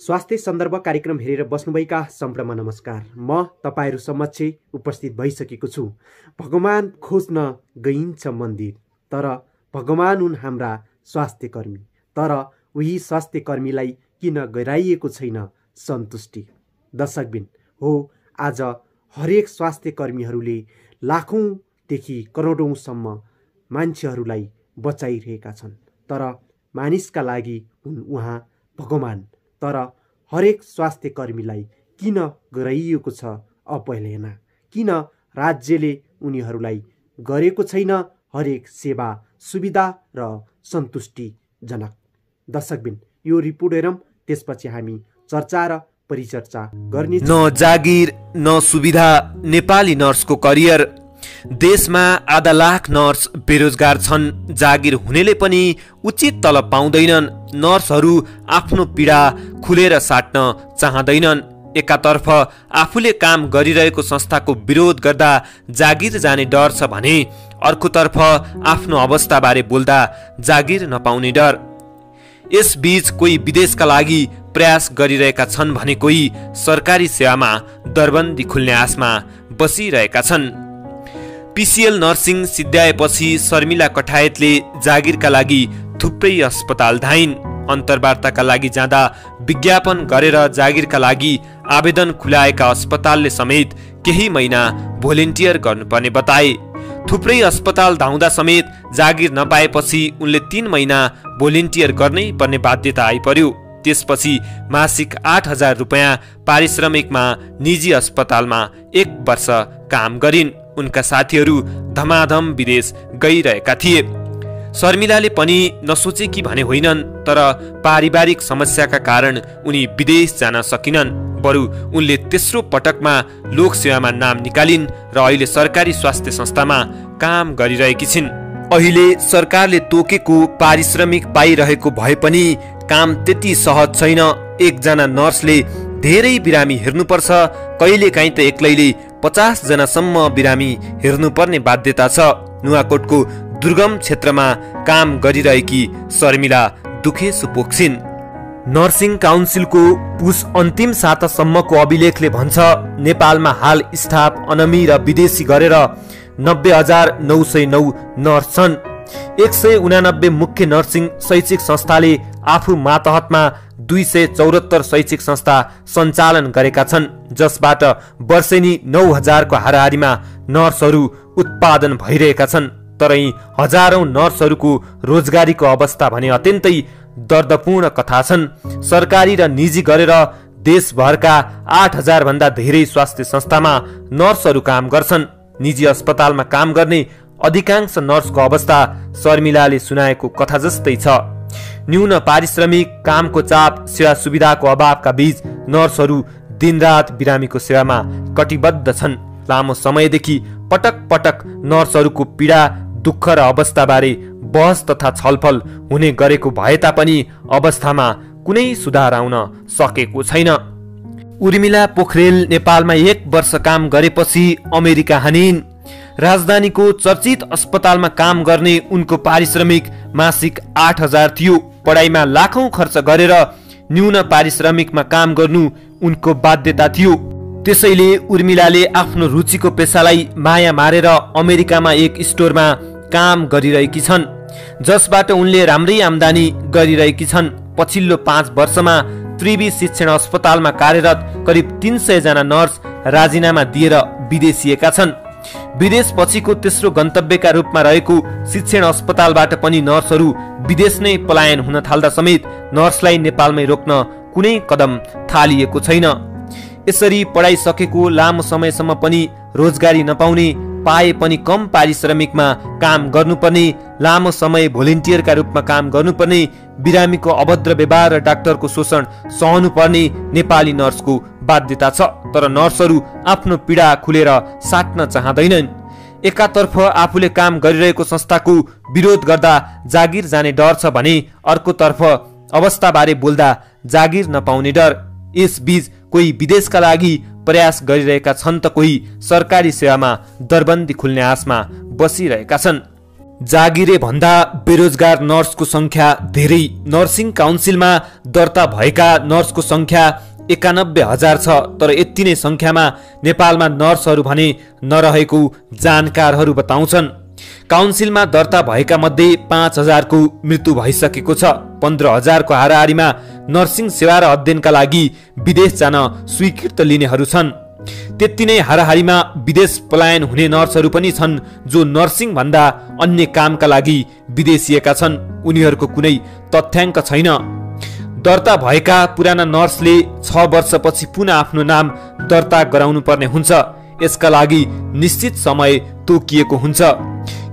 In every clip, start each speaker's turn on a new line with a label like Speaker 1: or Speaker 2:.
Speaker 1: स्वास्थ्य सन्दर्भ कार्यक्रम हेरेर बस्नुभएका सम्पूर्ण नमस्कार। म तपाईहरू समक्ष उपस्थित भइसकेको छु। भगवान खोज्न गइन्छ मन्दिर, तर भगवान हुन् हाम्रा स्वास्थ्य कर्मी। तर उही स्वास्थ्य कर्मीलाई किन गराइएको छैन सन्तुष्टि? दर्शकबिन हो, आज हरेक स्वास्थ्य कर्मीहरूले लाखौंदेखि करोडौंसम्म मान्छेहरूलाई बचाइरहेका छन्, तर मानिसका लागि हुन् उहाँ भगवान। तर हरेक स्वास्थ्य कर्मीलाई किन गराइएको छ अवहेलना? किन राज्यले उनीहरूलाई गरेको छैन हरेक सेवा सुविधा र सन्तुष्टिजनक? दर्शकबिन, यो रिपोर्ट हेरौँ, त्यसपछि हामी चर्चा र परिचर्चा गर्ने।
Speaker 2: न जागिर न सुविधा, नेपाली नर्सको करियर। देशमा आधा लाख नर्स बेरोजगार छन्। जागिर हुनेले पनि उचित तलब पाउँदैनन्। नर्सहरू आफ्नो पीडा खुलेर साट्न चाहँदैनन्। एकातर्फ आफूले काम गरिरहेको संस्थाको विरोध गर्दा जागिर जाने डर छ भने अर्कोतर्फ आफ्नो अवस्थाबारे बोल्दा जागिर नपाउने डर। यसबीच कोही विदेशका लागि प्रयास गरिरहेका छन् भने कोही सरकारी सेवामा दरबन्दी खुल्ने आशमा बसिरहेका छन्। पीसीएल नर्सिङ सिद्ध्याएपछि शर्मिला कठायतले जागिरका लागि थुप्रै अस्पताल धाइन्। अन्तर्वार्ताका लागि जाँदा विज्ञापन गरेर जागिरका लागि आवेदन खुलाएका अस्पतालले समेत केही महिना भोलिन्टियर गर्नुपर्ने बताए। थुप्रै अस्पताल धाउँदा समेत जागिर नपाएपछि उनले 3 महिना भोलिन्टियर गर्नै पर्ने बाध्यता आइपर्यो। त्यसपछि मासिक 8,000 रुपैयाँ पारिश्रमिकमा निजी अस्पतालमा 1 वर्ष काम गरिन्। उनका साथीहरू धमाधम विदेश गइरहेका थिए। शर्मिलाले पनि नसोचेकी भने होइनन्, तर पारिवारिक समस्याका कारण उनी विदेश जान सकिनन्। बरु उनले तेस्रो पटकमा लोकसेवामा नाम निकालिन् र अहिले सरकारी स्वास्थ्य संस्थामा काम गरिरहेकी छिन्। अहिले सरकारले तोकेको पारिश्रमिक पाइरहेको भए पनि काम त्यति सहज छैन। एकजना नर्सले धेरै बिरामी हेर्नुपर्छ। कहिलेकाहीँ त एक्लैले 50 जनासम्म बिरामी हेर्नुपर्ने बाध्यता छ। नुवाकोटको दुर्गम क्षेत्रमा काम गरिरहेकी शर्मिला दुखेसु पोख्छिन्। नर्सिङ काउन्सिलको पुस अन्तिम सातासम्मको अभिलेखले भन्छ नेपालमा हाल स्टाफ अनमी र विदेशी गरेर 90,909 नर्स छन्। 189 मुख्य नर्सिङ शैक्षिक संस्थाले आफू मातहतमा 274 शैक्षिक संस्था सञ्चालन गरेका छन्, जसबाट वर्षेनी 9,000 को हाराहारीमा नर्सहरू उत्पादन भइरहेका छन्। तर यी हजारौं नर्सहरूको रोजगारीको अवस्था भने अत्यन्तै दर्दपूर्ण कथा छन्। सरकारी र निजी गरेर देशभरका 8,000 भन्दा धेरै स्वास्थ्य संस्थामा नर्सहरू काम गर्छन्। निजी अस्पतालमा काम गर्ने अधिकांश नर्सको अवस्था शर्मिलाले सुनाएको कथा जस्तै छ। न्यून पारिश्रमिक, कामको चाप, सेवा सुविधाको अभावका बीच नर्सहरू दिनरात बिरामीको सेवामा कटिबद्ध छन्। लामो समयदेखि पटक पटक नर्सहरूको पीडा, दुःख र अवस्थाबारे बहस तथा छलफल हुने गरेको भए तापनि अवस्थामा कुनै सुधार आउन सकेको छैन। उर्मिला पोखरेल नेपालमा 1 वर्ष काम गरेपछि अमेरिका हानिन्। राजधानीको चर्चित अस्पतालमा काम गर्ने उनको पारिश्रमिक मासिक 8,000 थियो। पढाइमा लाखौं खर्च गरेर न्यून पारिश्रमिकमा काम गर्नु उनको बाध्यता थियो। त्यसैले उर्मिलाले आफ्नो रुचिको पेसालाई माया मारेर अमेरिकामा एक स्टोरमा काम गरिरहेकी छन्, जसबाट उनले राम्रै आम्दानी गरिरहेकी छन्। पछिल्लो 5 वर्षमा त्रिवी शिक्षण अस्पतालमा कार्यरत करिब 300 जना नर्स राजीनामा दिएर विदेशिएका छन्। विदेश पछिको तेस्रो गन्तव्यका रूपमा रहेको शिक्षण अस्पतालबाट पनि नर्सहरू विदेश नै पलायन हुन थाल्दा समेत नर्सलाई नेपालमै रोक्न कुनै कदम थालिएको छैन। यसरी पढाइ सकेको लामो समयसम्म पनि रोजगारी नपाउने, पाए पनि कम पारिश्रमिकमा काम गर्नुपर्ने, लामो समय भोलिन्टियरका रूपमा काम गर्नुपर्ने, बिरामीको अभद्र व्यवहार र डाक्टरको शोषण सहनुपर्ने नेपाली नर्सको बाध्यता छ। तर नर्सहरू आफ्नो पीडा खुलेर साट्न चाहँदैनन्। एकातर्फ आफूले काम गरिरहेको संस्थाको विरोध गर्दा जागिर जाने डर छ भने अर्कोतर्फ अवस्थाबारे बोल्दा जागिर नपाउने डर। यसबीच कोही विदेशका लागि प्रयास गरिरहेका छन् त कोही सरकारी सेवामा दरबन्दी खुल्ने आशमा बसिरहेका छन्। जागिरे भन्दा बेरोजगार नर्सको संख्या धेरै। नर्सिङ काउन्सिलमा दर्ता भएका नर्सको संख्या 91,000 छ, तर यति नै संख्यामा नेपालमा नर्सहरू भने नरहेको जानकारहरू बताउँछन्। काउन्सिलमा दर्ता भएका मध्ये 5,000 को मृत्यु भइसकेको छ। 15,000 को हाराहारीमा नर्सिङ सेवा र अध्ययनका लागि विदेश जान स्वीकृत लिनेहरू छन्। त्यति नै हाराहारीमा विदेश पलायन हुने नर्सहरू पनि छन् जो नर्सिङ भन्दा अन्य कामका लागि विदेशिएका छन्। उनीहरूको कुनै तथ्याङ्क छैन। दर्ता भएका पुराना नर्सले 6 वर्षपछि पुनः आफ्नो नाम दर्ता गराउनु पर्ने हुन्छ। यसका लागि निश्चित समय तोकिएको हुन्छ।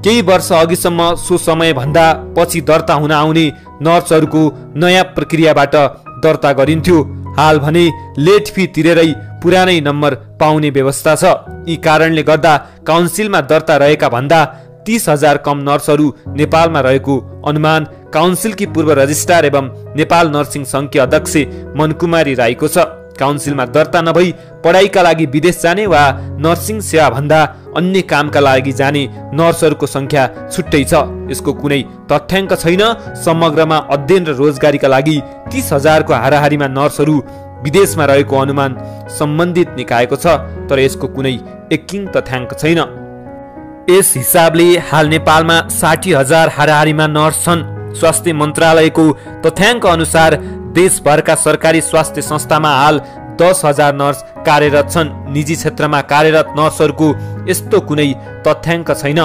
Speaker 2: केही वर्ष अघिसम्म सो समय भन्दा पछि दर्ता हुन आउने नर्सहरूको नयाँ प्रक्रियाबाट दर्ता गरिन्थ्यो। हाल भने लेट फी तिरेरै पुरानै नम्बर पाउने व्यवस्था छ। यी कारणले गर्दा काउन्सिलमा दर्ता रहेका भन्दा 30,000 कम नर्सहरू नेपालमा रहेको अनुमान काउन्सिलकी पूर्व रजिस्ट्रार एवं नेपाल नर्सिङ सङ्घकी अध्यक्ष मनकुमारी राईको छ। काउन्सिलमा दर्ता नभई पढाइका लागि विदेश जाने वा नर्सिङ सेवा भन्दा अन्य कामका लागि जाने नर्सहरूको संख्या छुट्टै छ। यसको कुनै तथ्याङ्क छैन। समग्रमा अध्ययन र रोजगारीका लागि 30,000 को हाराहारीमा नर्सहरू विदेशमा रहेको अनुमान सम्बन्धित निकायको छ, तर यसको कुनै एकिङ तथ्याङ्क छैन। यस हिसाबले हाल नेपालमा 60,000 हाराहारीमा नर्स छन्। स्वास्थ्य मन्त्रालयको तथ्याङ्क अनुसार देशभरका सरकारी स्वास्थ्य संस्थामा हाल 10,000 नर्स कार्यरत छन्। निजी क्षेत्रमा कार्यरत नर्सहरूको यस्तो कुनै तथ्याङ्क छैन।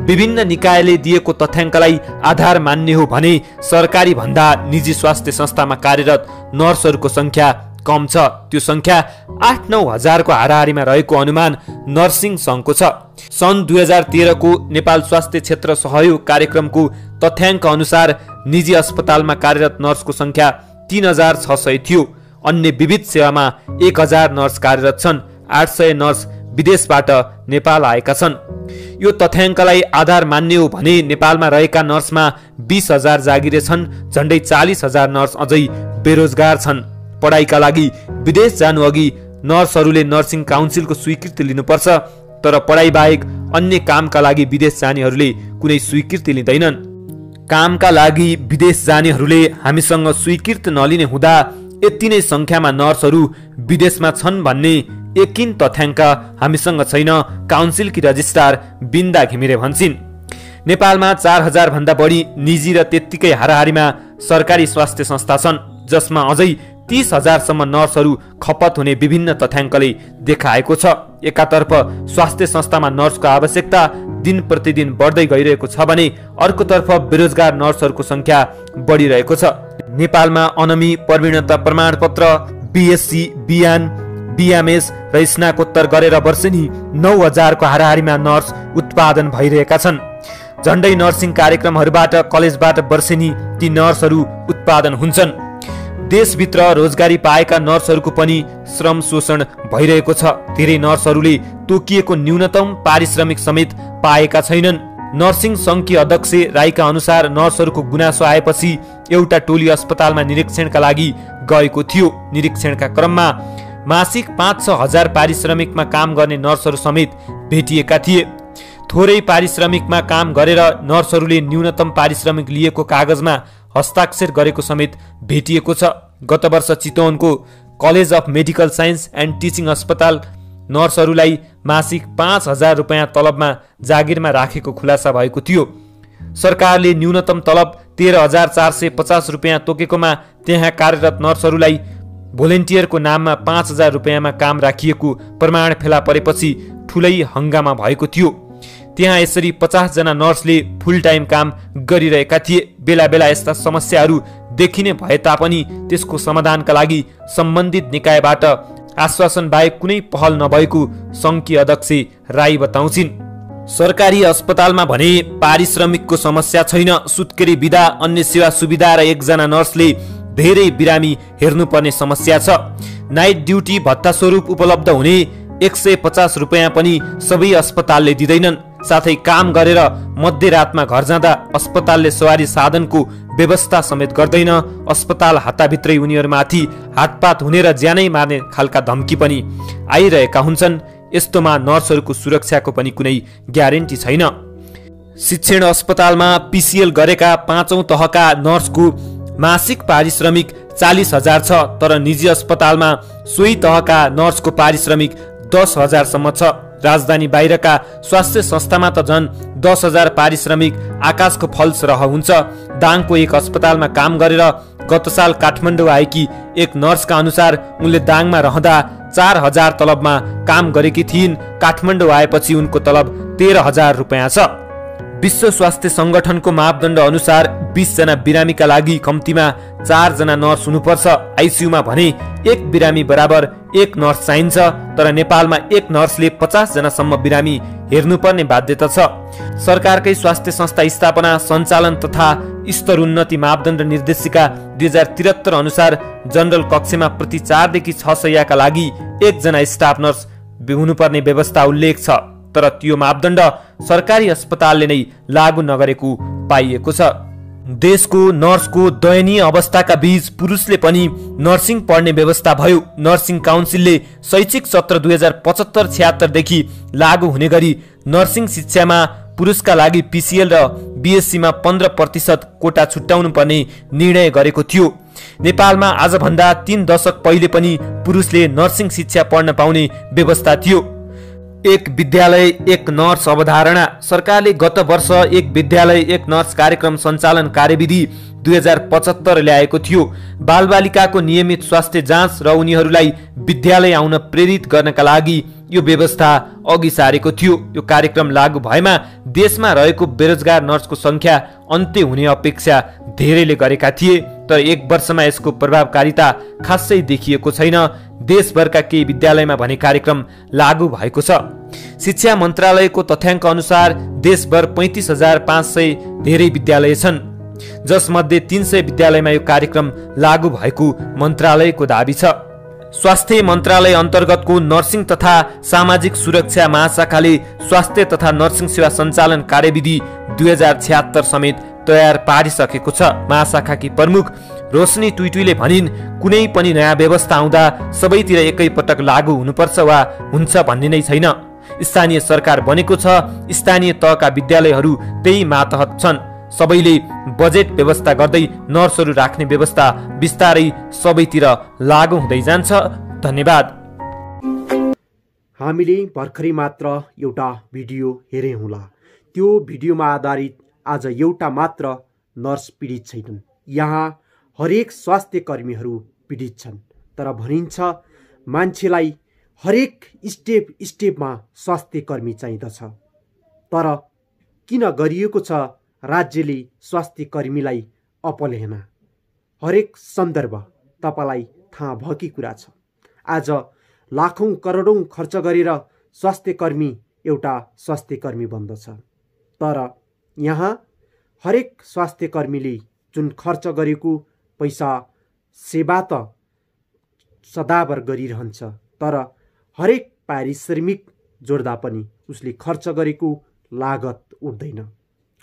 Speaker 2: विभिन्न निकायले दिएको तथ्याङ्कलाई आधार मान्ने हो भने सरकारी भन्दा निजी स्वास्थ्य संस्थामा कार्यरत नर्सहरूको संख्या कम छ। त्यो संख्या 8-9 हजार को हाराहारीमा रहेको अनुमान नर्सिङ सङ्घको छ। सन् 2013 को नेपाल स्वास्थ्य क्षेत्र सहयोग कार्यक्रमको तथ्याङ्क अनुसार निजी अस्पतालमा कार्यरत नर्सको संख्या 3,600 थियो। अन्य विविध सेवामा 1,000 नर्स कार्यरत छन्। 800 नर्स विदेशबाट नेपाल आएका छन्। यो तथ्याङ्कलाई आधार मान्ने हो भने नेपालमा रहेका नर्समा 20,000 जागिरे छन्। झन्डै 40,000 नर्स अझै बेरोजगार छन्। पढाइका लागि विदेश जानु अघि नर्सहरूले नर्सिङ काउन्सिलको स्वीकृति लिनुपर्छ, तर पढाइ बाहेक अन्य कामका लागि विदेश जानेहरूले कुनै स्वीकृति लिँदैनन्। कामका लागि विदेश जानेहरूले हामीसँग स्वीकृति नलिने हुँदा यति नै संख्यामा नर्सहरू विदेशमा छन् भन्ने एकिन तथ्याङ्क हामीसँग छैन, काउन्सिलकी रजिस्ट्रार बिन्दा घिमिरे भन्छन्। नेपालमा 4,000 भन्दा बढी निजी र त्यत्तिकै हाराहारीमा सरकारी स्वास्थ्य संस्था छन्, जसमा अझै 30,000 सम्म नर्सहरू खपत हुने विभिन्न तथ्याङ्कले देखाएको छ। एकातर्फ स्वास्थ्य संस्थामा नर्सको आवश्यकता दिन प्रतिदिन बढ्दै गइरहेको छ भने अर्कोतर्फ बेरोजगार नर्सहरूको संख्या बढिरहेको छ। नेपालमा अनमी प्रवीणता प्रमाणपत्र, बीएससी, बियान, बीएमएस र स्नाकोत्तर गरेर वर्षेनी 9,000 को हाराहारीमा नर्स उत्पादन भइरहेका छन्। झन्डै नर्सिङ कार्यक्रमहरूबाट कलेजबाट वर्षेनी ती नर्सहरू उत्पादन हुन्छन्। देशभित्र रोजगारी पाएका नर्सहरूको पनि श्रम शोषण भइरहेको छ। धेरै नर्सहरूले तोकिएको न्यूनतम पारिश्रमिक समेत पाएका छैनन्। नर्सिङ सङ्घकी अध्यक्ष राईका अनुसार नर्सहरूको गुनासो आएपछि एउटा टोली अस्पतालमा निरीक्षणका लागि गएको थियो। निरीक्षणका क्रममा मासिक 5-6 हजार पारिश्रमिकमा काम गर्ने नर्सहरू समेत भेटिएका थिए। थोरै पारिश्रमिकमा काम गरेर नर्सहरूले न्यूनतम पारिश्रमिक लिएको कागजमा हस्ताक्षर गरेको समेत भेटिएको छ। गत वर्ष चितवनको college of medical science and teaching अस्पताल नर्सहरूलाई मासिक 5,000 रुपियाँ तलबमा जागिरमा राखेको खुलासा भएको थियो। सरकारले न्यूनतम तलब 13,450 रुपियाँ तोकेकोमा त्यहाँ कार्यरत नर्सहरूलाई भोलिन्टियरको नाममा 5,000 रुपियाँमा काम राखिएको प्रमाण फेला परेपछि ठुलै हङ्गामा भएको थियो। त्यहाँ यसरी 50 जना नर्सले फुल टाइम काम गरिरहेका थिए। बेला बेला यस्ता समस्याहरू देखिने भए तापनि त्यसको समाधानका लागि सम्बन्धित निकायबाट आश्वासन बाहेक कुनै पहल नभएको सङ्घकी अध्यक्ष राई बताउँछिन्। सरकारी अस्पतालमा भने पारिश्रमिकको समस्या छैन। सुत्केरी बिदा, अन्य सेवा सुविधा र 1 जना नर्सले धेरै बिरामी हेर्नुपर्ने समस्या छ। नाइट ड्युटी भत्ता स्वरूप उपलब्ध हुने 150 रुपियाँ पनि सबै अस्पतालले दिँदैनन्। साथै काम गरेर मध्यरातमा घर जाँदा अस्पतालले सवारी साधनको व्यवस्था समेत गर्दैन। अस्पताल हाताभित्रै उनीहरूमाथि हातपात हुने र ज्यानै मार्ने खालका धम्की पनि आइरहेका हुन्छन्। यस्तोमा नर्सहरूको सुरक्षाको पनि कुनै ग्यारेन्टी छैन। शिक्षण अस्पतालमा पिसिएल गरेका 5औं तहका नर्सको मासिक पारिश्रमिक 40,000 छ, तर निजी अस्पतालमा सोही तहका नर्सको पारिश्रमिक 10,000 सम्म छ। राजधानी बाहिरका स्वास्थ्य संस्थामा त झन् 10,000 पारिश्रमिक आकाशको फल सरह हुन्छ। दाङको एक अस्पतालमा काम गरेर गत साल काठमाडौँ आएकी एक नर्सका अनुसार उनले दाङमा रहँदा 4,000 तलबमा काम गरेकी थिइन्। काठमाडौँ आएपछि उनको तलब 13,000 रुपियाँ छ। विश्व स्वास्थ्य संगठनको मापदण्ड अनुसार 20 जना बिरामीका लागि कम्तीमा 4 जना नर्स हुनुपर्छ। आइसियुमा भने एक बिरामी बराबर एक नर्स चाहिन्छ, तर नेपालमा एक नर्सले 50 जनासम्म बिरामी हेर्नुपर्ने बाध्यता छ। सरकारकै स्वास्थ्य संस्था स्थापना, सञ्चालन तथा स्तरोन्नति मापदण्ड निर्देशिका 2073 अनुसार जनरल कक्षमा प्रति 4 देखि 6 शय्याका लागि 1 जना स्टाफ नर्स हुनुपर्ने व्यवस्था उल्लेख छ, तर त्यो मापदण्ड सरकारी अस्पतालले नै लागू नगरेको पाइएको छ। देशको नर्सको दयनीय अवस्थाका बीच पुरुषले पनि नर्सिङ पढ्ने व्यवस्था भयो। नर्सिङ काउन्सिलले शैक्षिक सत्र 2075-76 देखि लागू हुने गरी नर्सिङ शिक्षामा पुरुषका लागि पिसिएल र बिएससीमा 15% कोटा छुट्याउनु पर्ने निर्णय गरेको थियो। नेपालमा आजभन्दा 3 दशक पहिले पनि पुरुषले नर्सिङ शिक्षा पढ्न पाउने व्यवस्था थियो। एक विद्यालय एक नर्स अवधारणा। सरकारले गत वर्ष एक विद्यालय एक नर्स कार्यक्रम सञ्चालन कार्यविधि 2075 ल्याएको थियो। बालबालिकाको नियमित स्वास्थ्य जाँच र उनीहरूलाई विद्यालय आउन प्रेरित गर्नका लागि यो व्यवस्था अघि सारेको थियो। यो कार्यक्रम लागू भएमा देशमा रहेको बेरोजगार नर्सको संख्या अन्त्य हुने अपेक्षा धेरैले गरेका थिए, तर एक वर्षमा यसको प्रभावकारिता खासै देखिएको छैन। देशभरका केही विद्यालयमा भने कार्यक्रम लागू भएको छ। शिक्षा मन्त्रालयको तथ्याङ्क अनुसार देशभर 35,500 धेरै विद्यालय छन्, जसमध्ये 300 विद्यालयमा यो कार्यक्रम लागू भएको मन्त्रालयको दाबी छ। स्वास्थ्य मन्त्रालय अन्तर्गतको नर्सिङ तथा सामाजिक सुरक्षा महाशाखाले स्वास्थ्य तथा नर्सिङ सेवा सञ्चालन कार्यविधि 2076 समेत तयार पारिसकेको छ। महाशाखाकी प्रमुख रोशनी टुइटुईले भनिन्, कुनै पनि नयाँ व्यवस्था आउँदा सबैतिर एकैपटक लागू हुनुपर्छ वा हुन्छ भन्ने नै छैन। स्थानीय सरकार बनेको छ, स्थानीय तहका विद्यालयहरू त्यही मातहत छन्। सबैले बजेट व्यवस्था गर्दै नर्सहरू राख्ने व्यवस्था बिस्तारै सबैतिर लागू हुँदै जान्छ। धन्यवाद।
Speaker 1: हामीले भर्खरै मात्र एउटा भिडियो हेरे होला। त्यो भिडियोमा आधारित आज एउटा मात्र नर्स पीडित छैनन्, यहाँ हरेक स्वास्थ्य कर्मीहरू पीडित छन्। तर भनिन्छ मान्छेलाई हरेक स्टेपमा स्वास्थ्य कर्मी चाहिँदछ, तर किन गरिएको छ राज्यले स्वास्थ्य कर्मीलाई अपलेहना? हरेक सन्दर्भ तपाईँलाई थाहा भएकै कुरा छ। आज लाखौं करोडौं खर्च गरेर स्वास्थ्य कर्मी एउटा स्वास्थ्य कर्मी बन्दछ, तर यहाँ हरेक स्वास्थ्य कर्मीले जुन खर्च गरेको पैसा सेवा त सदाबर गरिरहन्छ, तर हरेक पारिश्रमिक जोड्दा पनि उसले खर्च गरेको लागत उठ्दैन।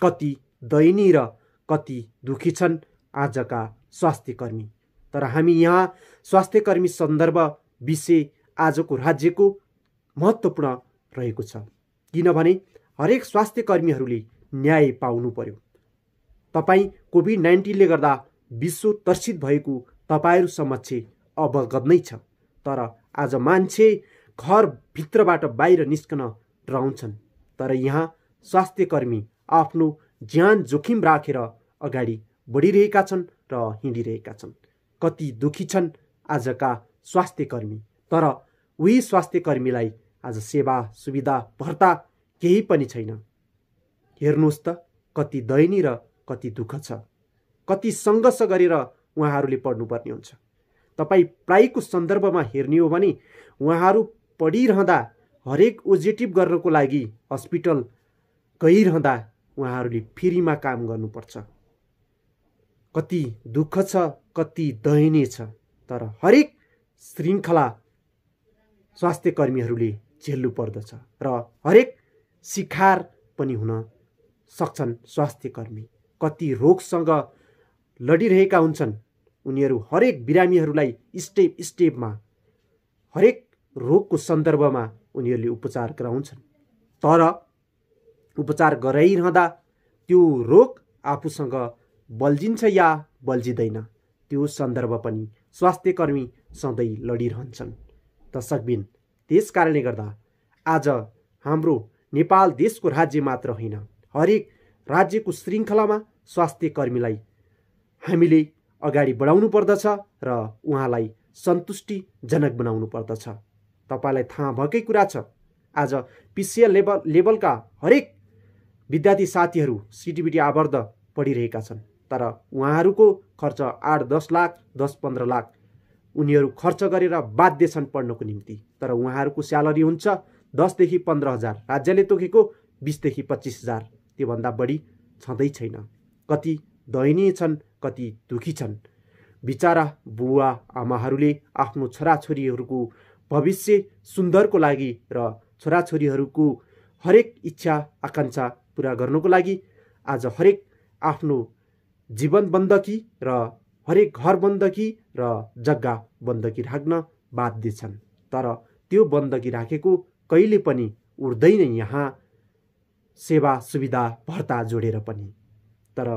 Speaker 1: कति दयनीय र कति दुखी छन् आजका स्वास्थ्य कर्मी। तर हामी यहाँ स्वास्थ्य कर्मी सन्दर्भ विषय आजको राज्यको महत्त्वपूर्ण रहेको छ, किनभने हरेक स्वास्थ्य कर्मीहरूले न्याय पाउनु पर्यो। तपाईँ कोभिड-19ले गर्दा विश्व त्रसित भएको तपाईँहरू समक्ष अवगत नै छ, तर आज मान्छे घरभित्रबाट बाहिर निस्कन डराउँछन्, तर यहाँ स्वास्थ्य कर्मी आफ्नो ज्यान जोखिम राखेर अगाडि बढिरहेका छन् र हिँडिरहेका छन्। कति दुखी छन् आजका स्वास्थ्य कर्मी, तर उही स्वास्थ्य कर्मीलाई आज सेवा सुविधा भर्ता केही पनि छैन। हेर्नुहोस् त कति दयनीय र कति दुःख छ, कति सङ्घर्ष गरेर उहाँहरूले पढ्नुपर्ने हुन्छ। तपाईँ पढाइको सन्दर्भमा हेर्ने हो भने उहाँहरू पढिरहँदा हरेक ओजेटिभ गर्नको लागि हस्पिटल गइरहँदा उहाँहरूले फ्रीमा काम गर्नुपर्छ। कति दुःख छ, कति दयनीय छ, तर हरेक श्रृङ्खला स्वास्थ्य कर्मीहरूले झेल्नु पर्दछ र हरेक शिकार पनि हुन सक्छन् स्वास्थ्य कर्मी। कति रोगसँग लडिरहेका हुन्छन् उनीहरू, हरेक बिरामीहरूलाई स्टेपमा हरेक रोगको सन्दर्भमा उनीहरूले उपचार गराउँछन्, तर उपचार गराइरहँदा त्यो रोग आफूसँग बल्झिन्छ या बल्झिँदैन त्यो सन्दर्भ पनि स्वास्थ्यकर्मी सधैँ लडिरहन्छन्। दर्शकबिन, त्यस कारणले गर्दा आज हाम्रो नेपाल देशको राज्य मात्र होइन, हरेक राज्यको श्रृङ्खलामा स्वास्थ्यकर्मीलाई हामीले अगाडि बढाउनु पर्दछ र उहाँलाई सन्तुष्टिजनक बनाउनु पर्दछ। तपाईँलाई थाहा भएकै कुरा छ, आज पिसिएल लेभलका हरेक विद्यार्थी साथीहरू सिटिबिटी आवर्द पढिरहेका छन्, तर उहाँहरूको खर्च 8-10 लाख 10-15 लाख उनीहरू खर्च गरेर बाध्य छन् पढ्नको निम्ति। तर उहाँहरूको स्यालेरी हुन्छ 10 देखि 15 हजार, राज्यले तोकेको 20 देखि 25 हजार, त्योभन्दा बढी छँदै छैन। कति दयनीय छन्, कति दुखी छन्। बिचारा बुवा आमाहरूले आफ्नो छोराछोरीहरूको भविष्य सुन्दरको लागि र छोराछोरीहरूको हरेक इच्छा आकाङ्क्षा पुरा गर्नको लागि आज हरेक आफ्नो जीवन बन्दकी र हरेक घर बन्दकी र जग्गा बन्दकी राख्न बाध्य छन्। तर त्यो बन्दकी राखेको कहिले पनि उड्दैन यहाँ सेवा सुविधा भर्ता जोडेर पनि, तर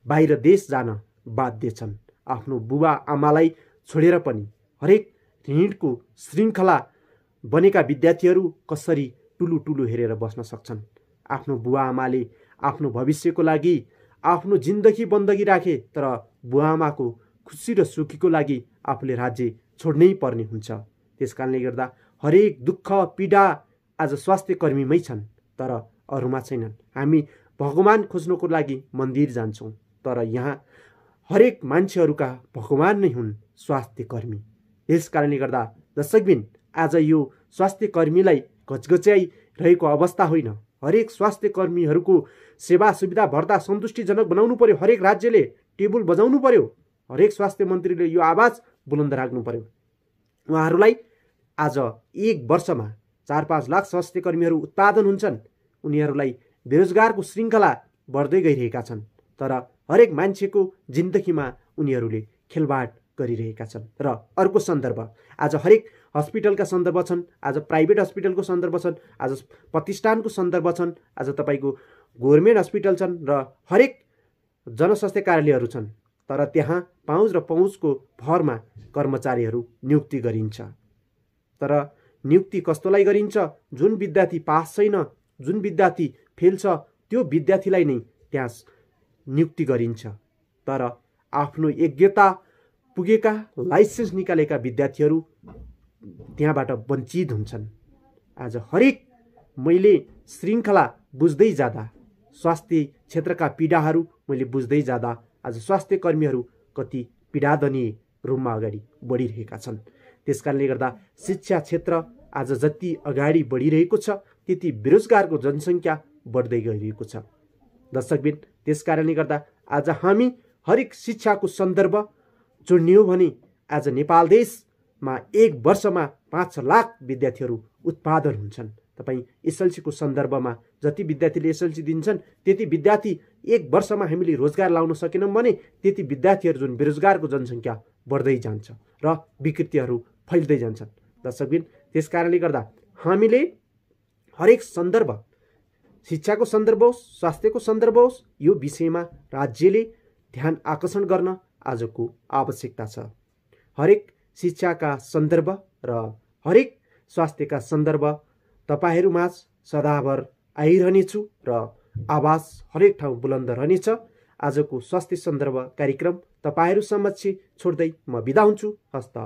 Speaker 1: बाहिर देश जान बाध्य छन्। आफ्नो बुबा आमालाई छोडेर पनि हरेक ऋणको श्रृङ्खला बनेका विद्यार्थीहरू कसरी टुलु टुलु हेरेर बस्न सक्छन्। आफ्नो बुवा आमाले आफ्नो भविष्यको लागि आफ्नो जिन्दगी बन्दगी राखे, तर बुवा आमाको खुसी र सुखीको लागि आफूले राज्य छोड्नै पर्ने हुन्छ। त्यसकारणले गर्दा हरेक दुःख पीडा आज स्वास्थ्यकर्मीमै छन्, तर अरूमा छैनन्। हामी भगवान खोज्नको लागि मन्दिर जान्छौँ, तर यहाँ हरेक मान्छेहरूका भगवान नै हुन् स्वास्थ्यकर्मी। यस कारणले गर्दा दर्शकबिन, आज यो स्वास्थ्यकर्मीलाई घचघच्याइरहेको अवस्था होइन। हरेक स्वास्थ्यकर्मीहरूको सेवा सुविधा भर्ता सन्तुष्टिजनक बनाउनु पर्यो। हरेक राज्यले टेबुल बजाउनु पर्यो। हरेक स्वास्थ्य मन्त्रीले यो आवाज बुलन्द राख्नु पर्यो। उहाँहरूलाई आज एक वर्षमा 4-5 लाख स्वास्थ्यकर्मीहरू उत्पादन हुन्छन्। उनीहरूलाई बेरोजगारको श्रृङ्खला बढ्दै गइरहेका छन्, तर हरेक मान्छेको जिन्दगीमा उनीहरूले खेलबाड गरिरहेका छन्। र अर्को सन्दर्भ, आज हरेक हस्पिटलका सन्दर्भ छन्, आज प्राइभेट हस्पिटलको सन्दर्भ छन्, आज प्रतिष्ठानको सन्दर्भ छन्, आज तपाईँको गभर्मेन्ट हस्पिटल छन् र हरेक जनस्वास्थ्य कार्यालयहरू छन्। तर त्यहाँ पाउच र पहुँचको भरमा कर्मचारीहरू नियुक्ति गरिन्छ। तर नियुक्ति कस्तोलाई गरिन्छ? जुन विद्यार्थी पास छैन, जुन विद्यार्थी फेल छ, त्यो विद्यार्थीलाई नै त्यहाँ नियुक्ति गरिन्छ। तर आफ्नो योग्यता पुगेका लाइसेन्स निकालेका विद्यार्थीहरू त्यहाँबाट वञ्चित हुन्छन्। आज हरेक मैले श्रृङ्खला बुझ्दै जाँदा, स्वास्थ्य क्षेत्रका पीडाहरू मैले बुझ्दै जाँदा आज स्वास्थ्यकर्मीहरू कति पीडादनीय रूपमा अगाडि बढिरहेका छन्। त्यसकारणले गर्दा शिक्षा क्षेत्र आज जति अगाडि बढिरहेको छ, त्यति बेरोजगारको जनसङ्ख्या बढ्दै गइरहेको छ। दर्शकबिन, त्यसकारणले गर्दा आज हामी हरेक शिक्षाको सन्दर्भ जोड्ने हो भने आज नेपाल देशमा एक वर्षमा 5 लाख विद्यार्थीहरू उत्पादन हुन्छन्। तपाईँ एसएलसीको सन्दर्भमा जति विद्यार्थीले एसएलसी दिन्छन्, त्यति विद्यार्थी एक वर्षमा हामीले रोजगार लाउन सकेनौँ भने त्यति विद्यार्थीहरू जुन बेरोजगारको जनसङ्ख्या बढ्दै जान्छ र विकृतिहरू फैल्दै जान्छन्। दर्शकबिन, त्यस कारणले गर्दा हामीले हरेक सन्दर्भ, शिक्षाको सन्दर्भ होस्, स्वास्थ्यको सन्दर्भ होस्, यो विषयमा राज्यले ध्यान आकर्षण गर्न आजको आवश्यकता छ। हरेक शिक्षाका सन्दर्भ र हरेक स्वास्थ्यका सन्दर्भ तपाईँहरूमाझ सदाभर आइरहनेछु र आवाज हरेक ठाउँ बुलन्द रहनेछ। आजको स्वास्थ्य सन्दर्भ कार्यक्रम तपाईँहरू समक्ष छोड्दै म बिदा हुन्छु। हस्त।